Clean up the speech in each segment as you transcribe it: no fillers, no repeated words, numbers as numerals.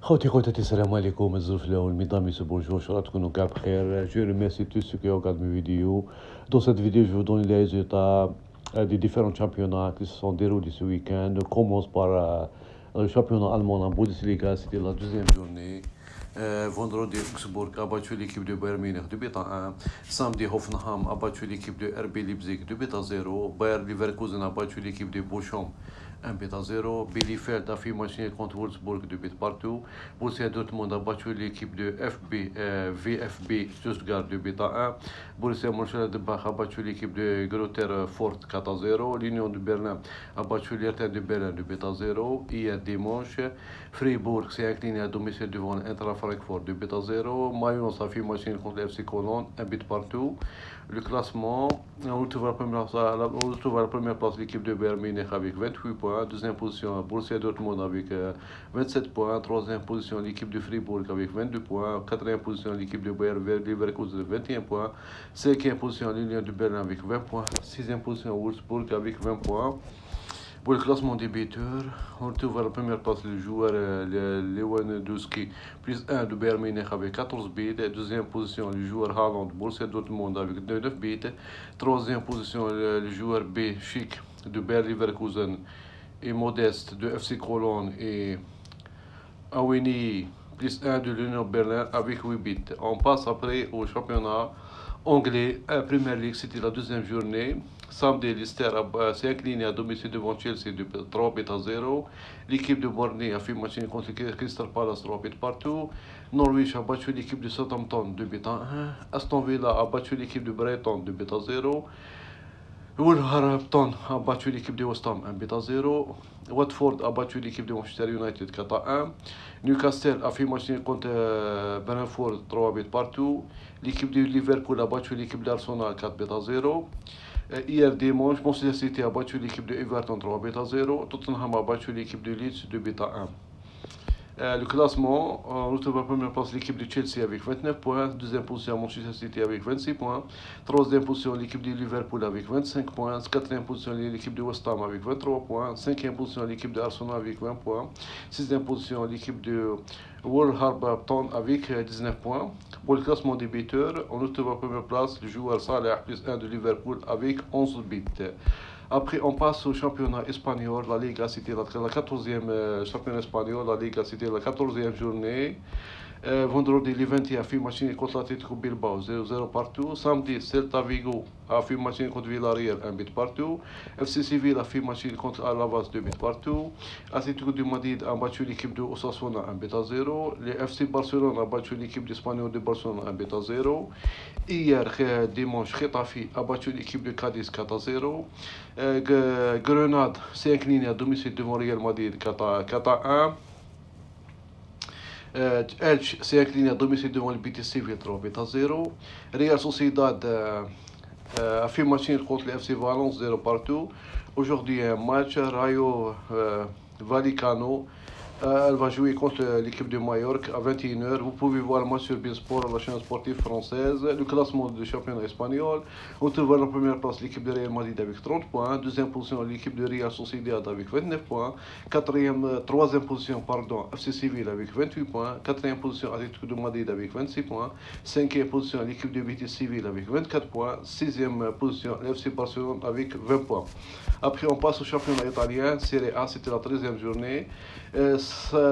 خوتي السلام عليكم الظروف الاول mesdames et bonjour ان شاء الله تكونوا كاع بخير. Je remercie tous ceux qui regardent mes vidéos. Dans cette vidéo, je vais vous donner les résultats des différents championnats qui se sont déroulés ce week-end. On commence par le championnat allemand en Bundesliga, c'était la deuxième journée. Vendredi, Augsburg a battu l'équipe de Bayern Munich 2-1. Samedi, Hoffenheim a battu l'équipe de RB Leipzig 2-0. Bayer Leverkusen a battu l'équipe de Bochum 1-0. Bielefeld a fait match nul contre Wolfsburg 2 partout. Borussia Dortmund a battu l'équipe de VfB Stuttgart 2-1. Borussia Mönchengladbach a battu l'équipe de Greuther Fürth 4-0. L'Union de Berlin a battu l'Hertha de Berlin 2-0. Hier dimanche, Freiburg s'est incliné à domicile devant l'Eintracht Francfort 2-0. Mayence a fait match nul contre le FC Cologne 1 partout. Le classement, on retrouve à la première place l'équipe de Bayern Munich avec 28 points. Deuxième position, Borussia Dortmund avec 27 points. Troisième position, l'équipe de Fribourg avec 22 points. Quatrième position, l'équipe de Bayer Leverkusen 21 points. Cinquième position, l'Union de Berlin avec 20 points. Sixième position, Wolfsburg avec 20 points. Pour le classement des buteurs, on retrouve à la première place le joueur Lewandowski, plus 1 de Bayern Munich avec 14 buts. Deuxième position, le joueur Haaland, Borussia Dortmund avec 9 buts. Troisième position, le joueur B, Schick de Bayer Leverkusen et Modeste de FC Cologne et Awini, plus 1 de l'Union Berlin avec 8 buts. On passe après au championnat anglais, Premier League, c'était la deuxième journée. Samedi, Leicester s'est incliné à domicile devant Chelsea de 3-0. L'équipe de Burnley a fait match contre Crystal Palace 3 partout. Norwich a battu l'équipe de Southampton 2-1. Aston Villa a battu l'équipe de Brighton 2-0. Wolverhampton a battu l'équipe de West Ham 1-0. Watford a battu l'équipe de Manchester United 4-1. Newcastle a fait match contre Brentford 3 partout. L'équipe de Liverpool a battu l'équipe d'Arsenal 4-0. Hier dimanche, Manchester City a battu l'équipe de Everton 3-0. Tottenham a battu l'équipe de Leeds 2-1. Le classement, on retrouve à la première place l'équipe de Chelsea avec 29 points. Deuxième position, Manchester City avec 26 points. Troisième position, l'équipe de Liverpool avec 25 points. Quatrième position, l'équipe de West Ham avec 23 points. Cinquième position, l'équipe de Arsenal avec 20 points. Sixième position, l'équipe de Wolverhampton avec 19 points. Pour le classement des buteurs, on retrouve à la première place le joueur Salah plus 1 de Liverpool avec 11 buts. Après, on passe au championnat espagnol. La Liga, c'était la 14e championnat espagnol. La Liga, c'était la 14e journée. Vendredi, Levante a fait match contre l'Atlético Bilbao 0-0 partout. Samedi, Celta Vigo a fait match contre Villarreal 1 but partout. FC Seville a fait match contre Alavas 2 buts partout. Atlético de Madrid a battu l'équipe de Osasuna 1-0. Le FC Barcelone a battu l'équipe d'Espanyol de Barcelone 1-0. Hier, dimanche, Getafe a battu l'équipe de Cadiz 4-0. Grenade s'est incliné à domicile devant Real Madrid 4-1. Elche s'est incliné à domicile devant le Betis Séville 3-0. Real Sociedad a fait match contre le FC Valence 0 partout. Aujourd'hui, un match Rayo Vallecano. Elle va jouer contre l'équipe de Majorque à 21h. Vous pouvez voir le match sur Beansport, la chaîne sportive française. Le classement du championnat espagnol. On trouve à la première place l'équipe de Real Madrid avec 30 points. Deuxième position, l'équipe de Real Sociedad avec 29 points. Troisième position, FC Séville avec 28 points. Quatrième position, Atlético de Madrid avec 26 points. Cinquième position, l'équipe de Betis Séville avec 24 points. Sixième position, l'FC Barcelone avec 20 points. Après, on passe au championnat italien. Serie A, c'était la 13e journée.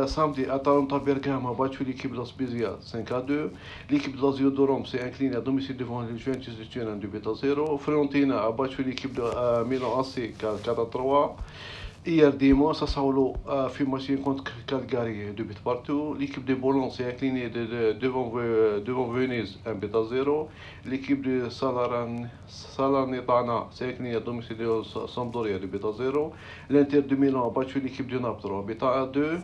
Samedi, Atalanta Bergame a battu l'équipe de la Spezia 5-2. L'équipe de Lazio de Rome s'est inclinée à domicile devant le Juventus de Turin 2-0. Fiorentina a battu l'équipe de Milan AC 4-3. Hier dimanche, Sassuolo a fait match contre Cagliari 2 partout. L'équipe de Bologne s'est inclinée devant Venise 1-0. L'équipe de Salernitana s'est inclinée à domicile de Sampdoria 2-0. L'Inter de Milan a battu l'équipe de Naples 3-2.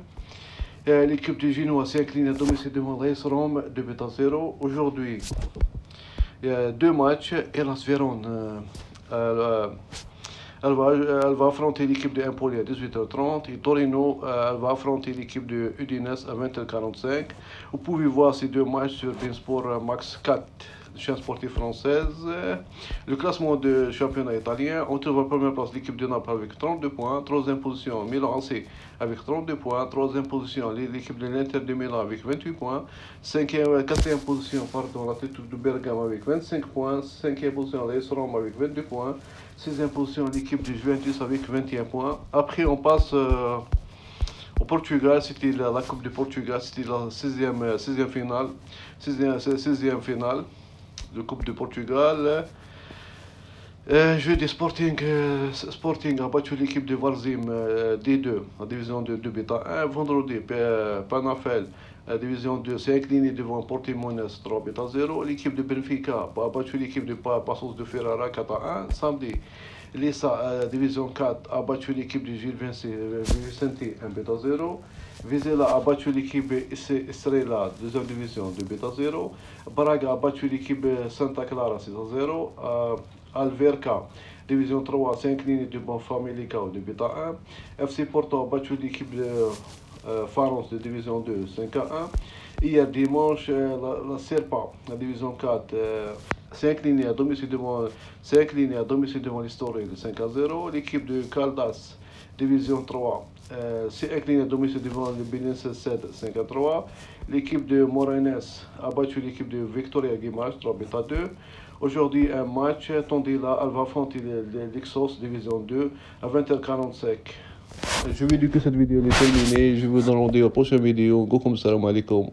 L'équipe de Genoa s'est inclinée à domicile devant l'AS Rome 2-0. Aujourd'hui, il y a deux matchs. Hellas Vérone elle va affronter l'équipe de Empoli à 18h30 et Torino elle va affronter l'équipe de Udinese à 20h45. Vous pouvez voir ces deux matchs sur Beansport Max 4. chaîne sportive française. Le classement du championnat italien, on trouve en première place l'équipe de Naples avec 32 points, troisième position Milan AC avec 32 points, troisième position l'équipe de l'Inter de Milan avec 28 points, quatrième position l'Atletico de Bergame avec 25 points, cinquième position l'AS Rome avec 22 points, sixième position l'équipe de Juventus avec 21 points. Après on passe au Portugal, c'était la Coupe du Portugal, c'était la sixième finale, sixième finale de Coupe du Portugal. Jeudi, Sporting a battu l'équipe de Varzim D2, la division de 2 buts à 1. Vendredi, Panafel, la division 2, s'est incliné devant Portimonense 3 buts à 0. L'équipe de Benfica a battu l'équipe de Passos de Ferrara 4 à 1. Samedi, Lissa, division 4, a battu l'équipe de Gil Vicente 1 but à 0. Vizela a battu l'équipe Estrela, deuxième division 2 buts à 0. Braga a battu l'équipe Santa Clara 6 à 0. Alverca, division 3, s'est incliné devant Famalicão 2 buts à 1. FC Porto a battu l'équipe de Faros de division 2 5 à 1. Hier dimanche, la Serpa, la division 4, s'est incliné à domicile devant l'Historique de 5 à 0. L'équipe de Caldas, division 3, s'est incliné à domicile devant le Belenenses 7 5 à 3. L'équipe de Morenes a battu l'équipe de Victoria Guimarães 3 buts à 2. Aujourd'hui, un match, Tondela, elle va affronter l'Ixos division 2 à 20h45. Je vais dire que cette vidéo est terminée. Je vous donne rendez-vous à la prochaine vidéo. Salam alaikum.